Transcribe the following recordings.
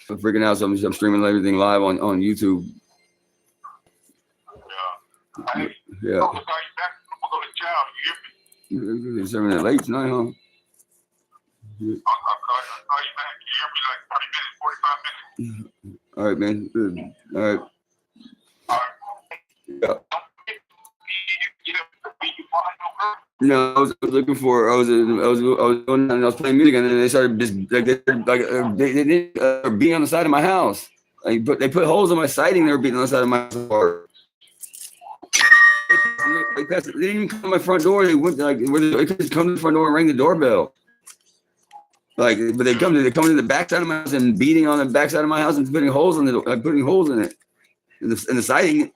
I'm freaking out, so I'm streaming everything live on YouTube. Yeah. Yeah. I'll call you back. I'm gonna go to town. You hear me? You're 7 minutes late tonight, huh? I'll call you back. You hear me? Like 30 minutes, 45 minutes. All right, man. Good. All right. All right. Yeah. No, I was looking for. I was going and I was playing music, and then they started just they beating on the side of my house. Like, they put holes in my siding. They were beating on the side of my house. They didn't even come to my front door. They went they could just come to the front door and ring the doorbell. But they come to the backside of my house and beating on the backside of my house and putting holes in the door, putting holes in it, in the siding,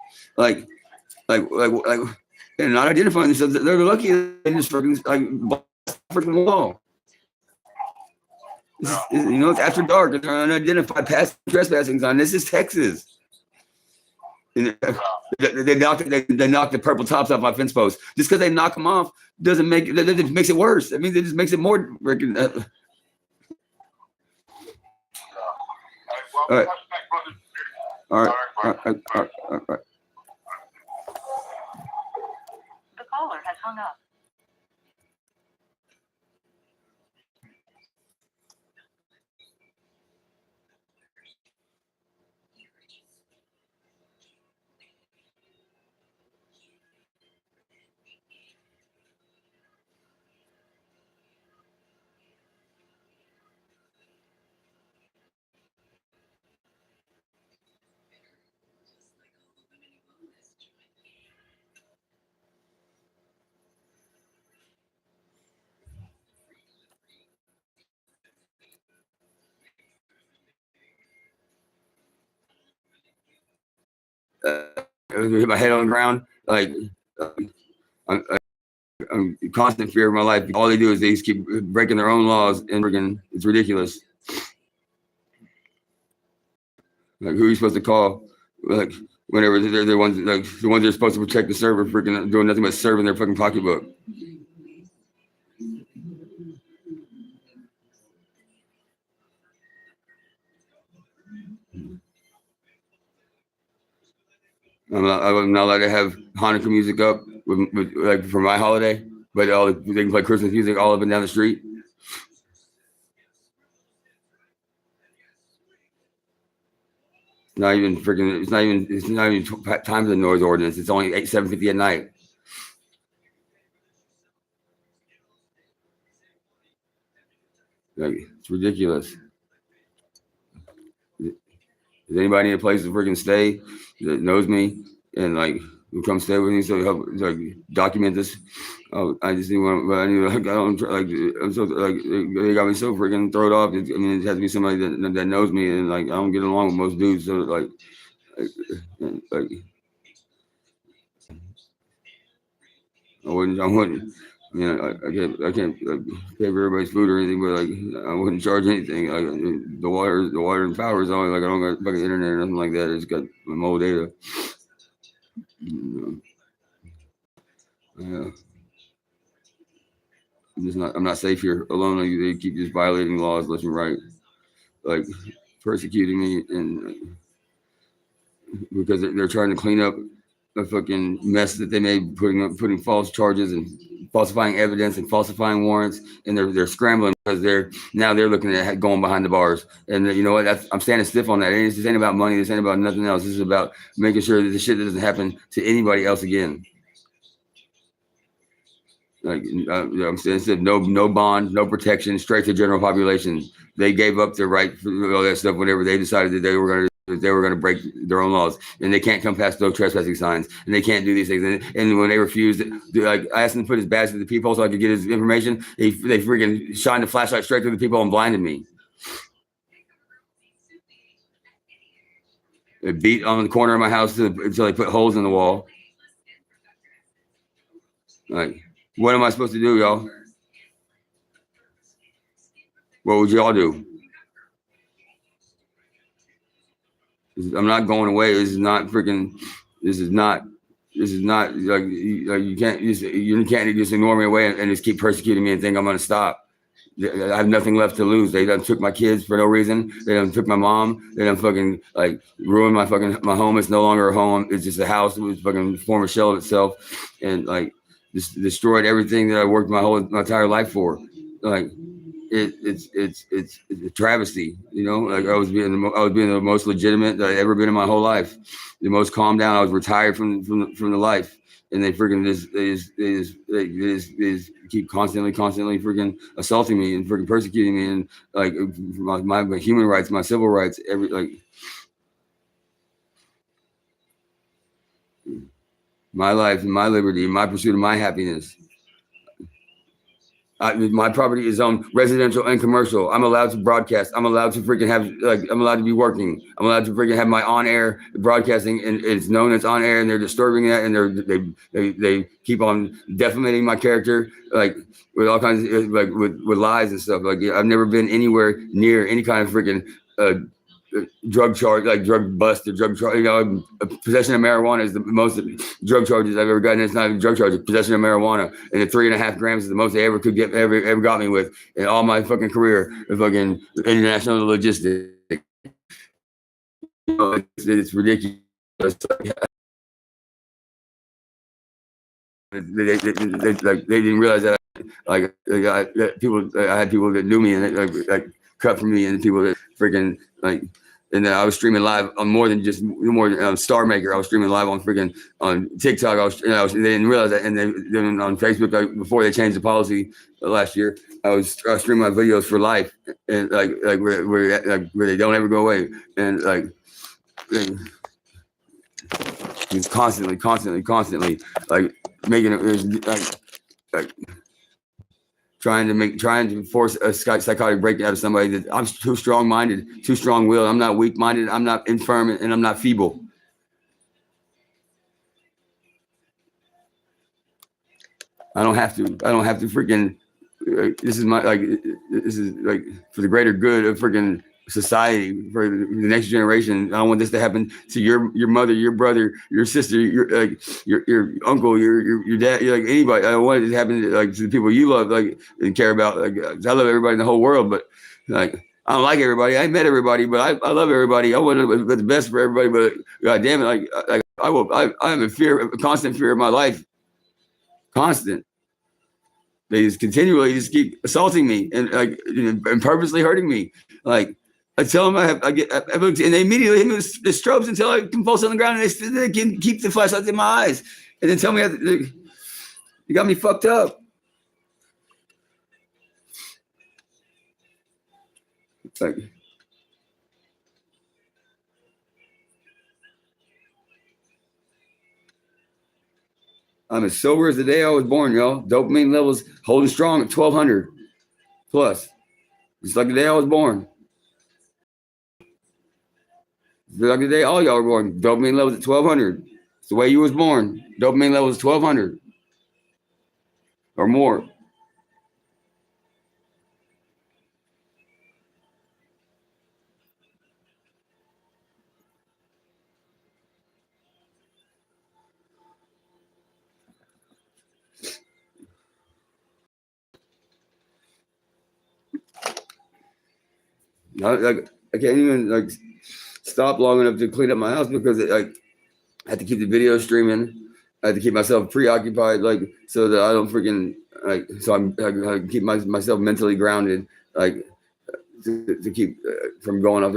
and not identifying themselves. They're lucky they just freaking wall. It's after dark. And they're unidentified trespassing sign. This is Texas. And they knocked the purple tops off my fence post. Just because they knock them off doesn't make it. That makes it worse. I mean, it just makes it more freaking. All right. All right. All right. The caller has hung up. Hit my head on the ground. I'm in constant fear of my life. All they do is they just keep breaking their own laws, and it's ridiculous. Like, who are you supposed to call? Like, whenever they're the ones that are supposed to protect the server, freaking doing nothing but serving their fucking pocketbook. I'm not allowed to have Hanukkah music up with for my holiday, but they can play Christmas music all up and down the street. It's not even time for the noise ordinance. It's only 7:50 at night. Like, it's ridiculous. Does anybody need a place to freaking stay that knows me and will come stay with me so help document this? Oh, I just need one, but I need I'm so they got me so freaking thrown off. It has to be somebody that knows me, and I don't get along with most dudes. So I wouldn't. I can't pay for everybody's food or anything, but I wouldn't charge anything. The water and power is only I don't got fucking internet or nothing like that. It's got my mobile data. Yeah. I'm not safe here alone. They keep just violating laws left and right, persecuting me, and because they're trying to clean up a fucking mess that they made, putting false charges and falsifying evidence and falsifying warrants, and they're scrambling because they're looking at going behind the bars. And you know what? I'm standing stiff on that. This ain't about money. This ain't about nothing else. This is about making sure that the shit doesn't happen to anybody else again. I'm saying, no bond, no protection, straight to general population. They gave up their right for all that stuff whenever they decided that they were going to break their own laws, and they can't come past no trespassing signs, and they can't do these things. And when they refused, I asked him to put his badge to the peephole so I could get his information. They freaking shined the flashlight straight through the peephole and blinded me. They beat on the corner of my house until they put holes in the wall. What am I supposed to do, y'all? What would y'all do? I'm not going away. This is not you can't just ignore me away and just keep persecuting me and think I'm going to stop. I have nothing left to lose. They done took my kids for no reason. They done took my mom. They done fucking like ruined my home. It's no longer a home. It's just a house. It was fucking former shell of itself, and like just destroyed everything that I worked my entire life for. Like it's a travesty. You know, like I was being the most legitimate that I ever been in my whole life. The most calmed down. I was retired from the life. And they freaking they just keep constantly freaking assaulting me and freaking persecuting me and like my human rights, my civil rights, my life and my liberty, my pursuit of my happiness. My property is on residential and commercial. I'm allowed to broadcast. I'm allowed to freaking have I'm allowed to be working. I'm allowed to freaking have my on-air broadcasting, and it's known as on-air, and they're disturbing that, and they keep on defamating my character like with all kinds of with lies and stuff. Like I've never been anywhere near any kind of freaking drug charge, like drug bust or drug charge. You know, possession of marijuana is the most drug charges I've ever gotten. It's not even drug charges, possession of marijuana, and the 3.5 grams is the most they ever could get ever got me with in all my fucking career of fucking international logistics. You know, it's ridiculous. They didn't realize that I had people that knew me and like cut from me, and people that freaking like. And then I was streaming live on more than Star Maker. I was streaming live on freaking on TikTok. They didn't realize that. And then on Facebook, before they changed the policy last year, I was streaming my videos for life, and like where they don't ever go away, and like it's constantly like making it like trying to force a psychotic breakdown out of somebody that I'm too strong-minded, too strong-willed. I'm not weak-minded. I'm not infirm, and I'm not feeble. I don't have to freaking. This is for the greater good of freaking society, for the next generation. I don't want this to happen to your mother, your brother, your sister, your uncle, your dad, like anybody. I don't want it to happen to the people you love, and care about. I love everybody in the whole world, but I don't like everybody. I met everybody, but I love everybody. I want the best for everybody, but God damn it, I am a constant fear of my life. Constant. They just continually keep assaulting me and purposely hurting me. Like I tell them I look, and they immediately hit me with the strobes until I convulse on the ground, and they can keep the flashlights in my eyes, and then tell me you got me fucked up. It's like I'm as sober as the day I was born, y'all. Dopamine levels holding strong at 1,200 plus. Just like the day I was born. Like the day all y'all were born. Dopamine levels at 1,200. It's the way you was born. Dopamine levels 1,200 or more. I can't even stop long enough to clean up my house because I had to keep the video streaming. I had to keep myself preoccupied, so that I don't freaking I keep myself mentally grounded, to keep from going off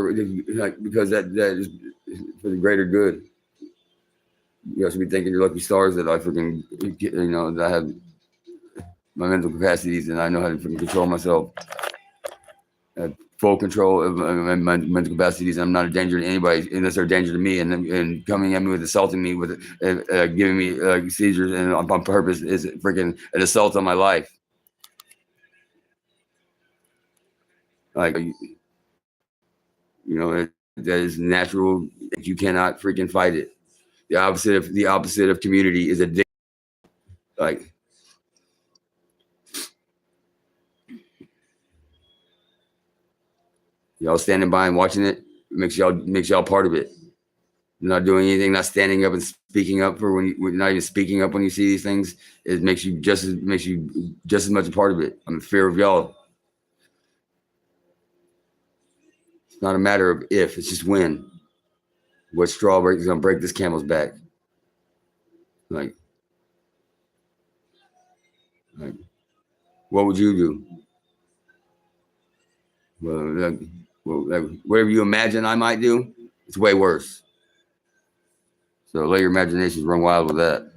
because that is for the greater good. You have to be thanking your lucky stars that I freaking that I have my mental capacities and I know how to freaking control myself. Full control of my mental capacities. I'm not a danger to anybody unless they're a danger to me. And coming at me with assaulting me with giving me seizures and on purpose is freaking an assault on my life. That is natural. You cannot freaking fight it. The opposite of community is addiction. Y'all standing by and watching it makes y'all part of it. You're not doing anything, not standing up and speaking up for when you're not even speaking up when you see these things. It makes you just as much a part of it. I'm in fear of y'all. It's not a matter of if, it's just when. What straw is going to break this camel's back? Like, what would you do? Well, whatever you imagine I might do, it's way worse. So let your imaginations run wild with that.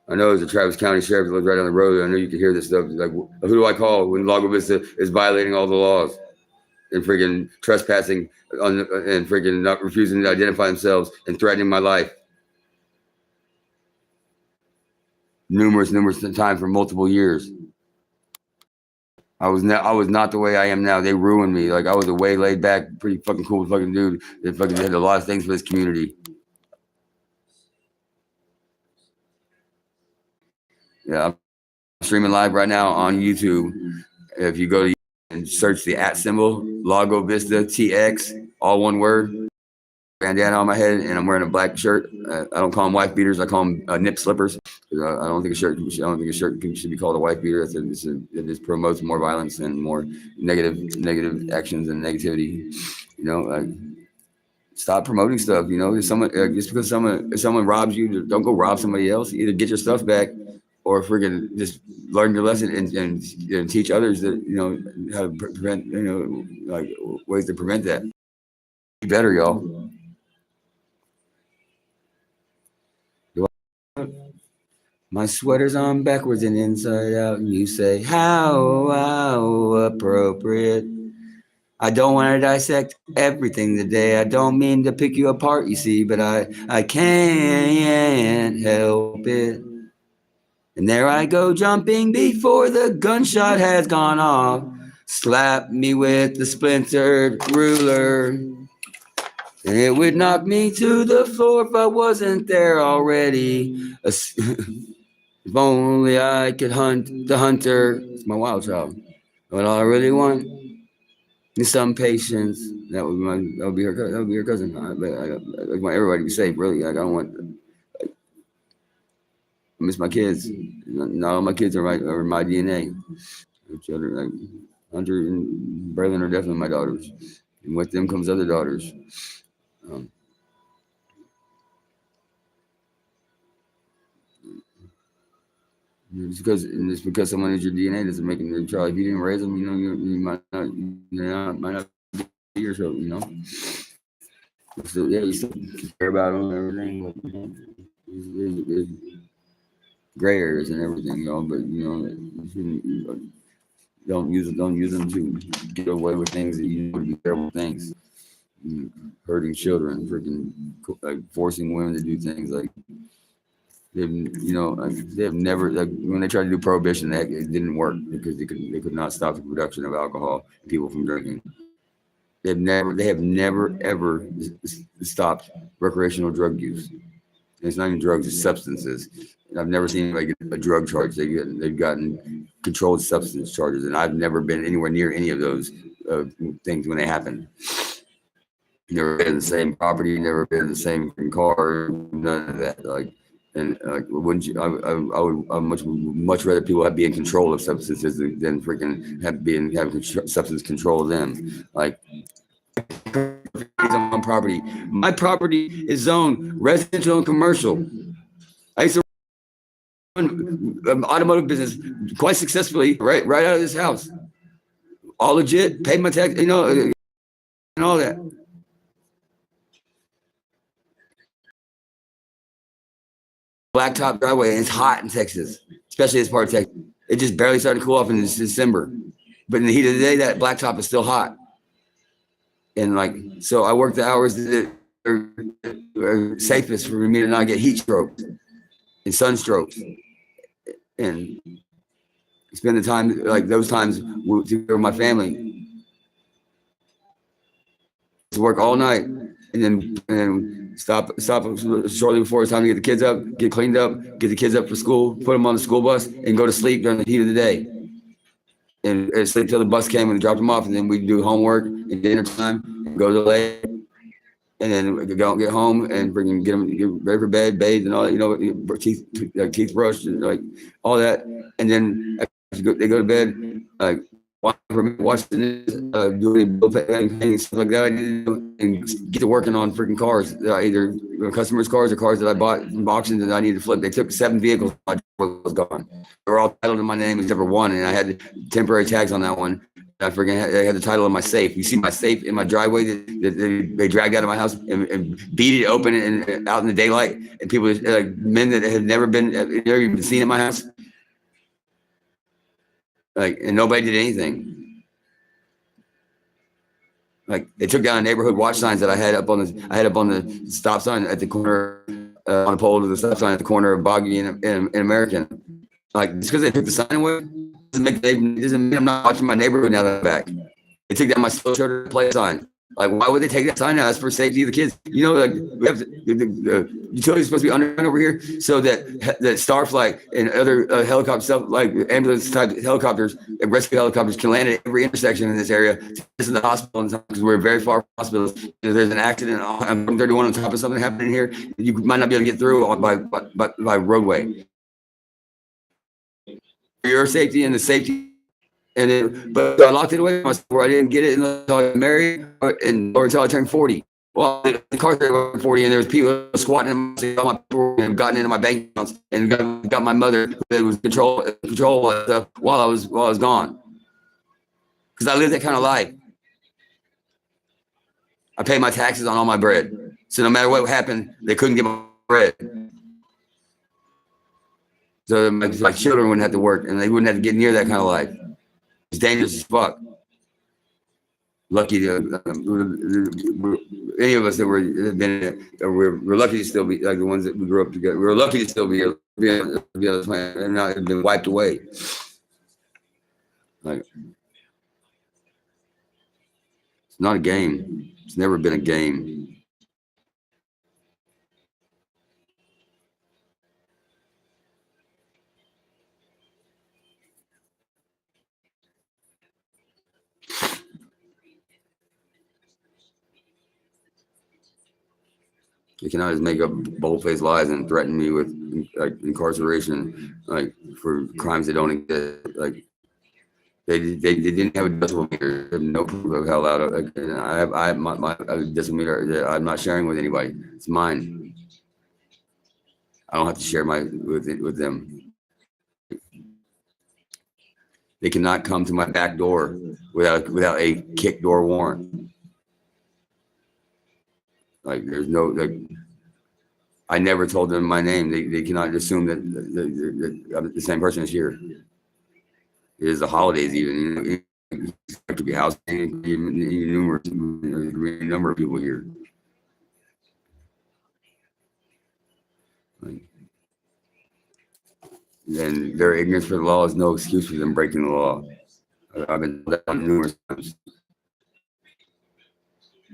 I know as a Travis County sheriff that lives right down the road, I know you can hear this stuff. Like, who do I call when Lago Vista is violating all the laws and freaking trespassing and freaking not refusing to identify themselves and threatening my life? Numerous times for multiple years. I was not the way I am now. They ruined me. Like, I was a way laid back, pretty fucking cool fucking dude that fucking did a lot of things for this community. Yeah, I'm streaming live right now on YouTube. If you go to and search the @ symbol, Lago Vista TX, all one word, bandana on my head, and I'm wearing a black shirt. I don't call them wife beaters. I call them nip slippers. I don't think a shirt should be called a wife beater. It just promotes more violence and more negative actions and negativity. You know, stop promoting stuff. You know, if just because someone robs you, don't go rob somebody else. Either get your stuff back, or freaking just learn your lesson and teach others that, you know, how to prevent, you know, like ways to prevent that. Be better, y'all. My sweater's on backwards and inside out, and you say, how appropriate. I don't want to dissect everything today. I don't mean to pick you apart, you see, but I can't help it. And there I go jumping before the gunshot has gone off. Slap me with the splintered ruler, and it would knock me to the floor if I wasn't there already. If only I could hunt the hunter. It's my wild child. But all I really want is some patience. That would be her cousin. I want everybody to be safe, really. Like, I don't want. I miss my kids. Not all my kids are my DNA. Children, like Hunter and Braylon, are definitely my daughters, and with them comes other daughters. Just because someone is your DNA doesn't make them your child. If you didn't raise them, you know, you might not be your child, you know. So yeah, you still care about them and everything. But, you know, there's gray areas and everything, you know. But you know, don't use them to get away with things that you know to be terrible things. Hurting children, freaking like forcing women to do things like. They've never, like, when they tried to do prohibition, it didn't work because they could not stop the production of alcohol and people from drinking. They have never ever stopped recreational drug use. And it's not even drugs; it's substances. And I've never seen anybody get a drug charge. They've gotten controlled substance charges, and I've never been anywhere near any of those things when they happened. Never been in the same property, never been in the same car, none of that. Like. And wouldn't you? I would much rather people be in control of substances than freaking having substance control of them. Like, on property, my property is zoned residential and commercial. I used to run automotive business quite successfully, right out of this house. All legit, paid my tax, you know, and all that. Blacktop driveway, and it's hot in Texas, especially this part of Texas. It just barely started to cool off in December, but in the heat of the day, that blacktop is still hot. And like, so I work the hours that are safest for me to not get heat strokes and sunstrokes, and spend the time like those times with my family. To work all night, and then stop shortly before it's time to get the kids up, get cleaned up, get the kids up for school, put them on the school bus, and go to sleep during the heat of the day. And sleep till the bus came and dropped them off, and then we do homework and dinner time, and go to the lake, and then go get home and freaking get ready for bed, bathed and all that, teeth brushed and like all that. And then they go to bed, like watch the news, doing bill paying, stuff like that. I need to do, and get to working on freaking cars, either customers' cars or cars that I bought from auctions that I need to flip. They took 7 vehicles. My driveway was gone. They were all titled in my name except for one, and I had temporary tags on that one. I had the title of my safe. You see my safe in my driveway that they dragged out of my house and beat it open and out in the daylight. And people, like men that had never even seen at my house, like, and nobody did anything. Like they took down neighborhood watch signs that I had up on the stop sign at the corner, on the pole to the stop sign at the corner of Boggy and American. Like just because they took the sign away doesn't mean I'm not watching my neighborhood now that I'm back. They took down my slow shutter play sign. Like, why would they take that sign down? That's for safety of the kids. You know, like we have the utilities supposed to be underground over here, so that Starflight and other helicopter stuff, like ambulance type helicopters and rescue helicopters, can land at every intersection in this area. This is the hospital because we're very far from hospitals. If there's an accident on 31 on top of something happening here, you might not be able to get through by roadway. For your safety and the safety. But I locked it away where I didn't get it until I got married or until I turned 40. Well, the car was 40, and there was people squatting in my paperwork and gotten into my bank accounts and got my mother that was control stuff while I was gone. Because I lived that kind of life. I paid my taxes on all my bread, so no matter what happened, they couldn't get my bread. So my children wouldn't have to work, and they wouldn't have to get near that kind of life. It's dangerous as fuck. Lucky to any of us that we're lucky to still be like the ones that we grew up together. We're lucky to still be here, and not have been wiped away. Like it's not a game. It's never been a game. You can always make up bold-faced lies and threaten me with like incarceration, like for crimes that don't exist. Like they didn't have a decimal meter. They have no proof of how loud. Like, I have my decimal meter that I'm not sharing with anybody. It's mine. I don't have to share with them. They cannot come to my back door without a kick door warrant. Like there's no like, I never told them my name. They cannot assume that I'm the same person as here. It is the holidays even. It could be house numerous number of people here. Like, and their ignorance for the law is no excuse for them breaking the law. I've been told that numerous times.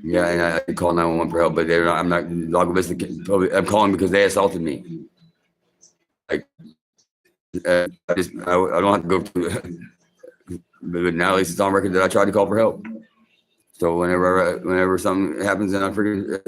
Yeah, and I call 911 for help, but I'm not I'm calling because they assaulted me. Like, I don't have to go through. But now at least it's on record that I tried to call for help. So whenever something happens and I forget,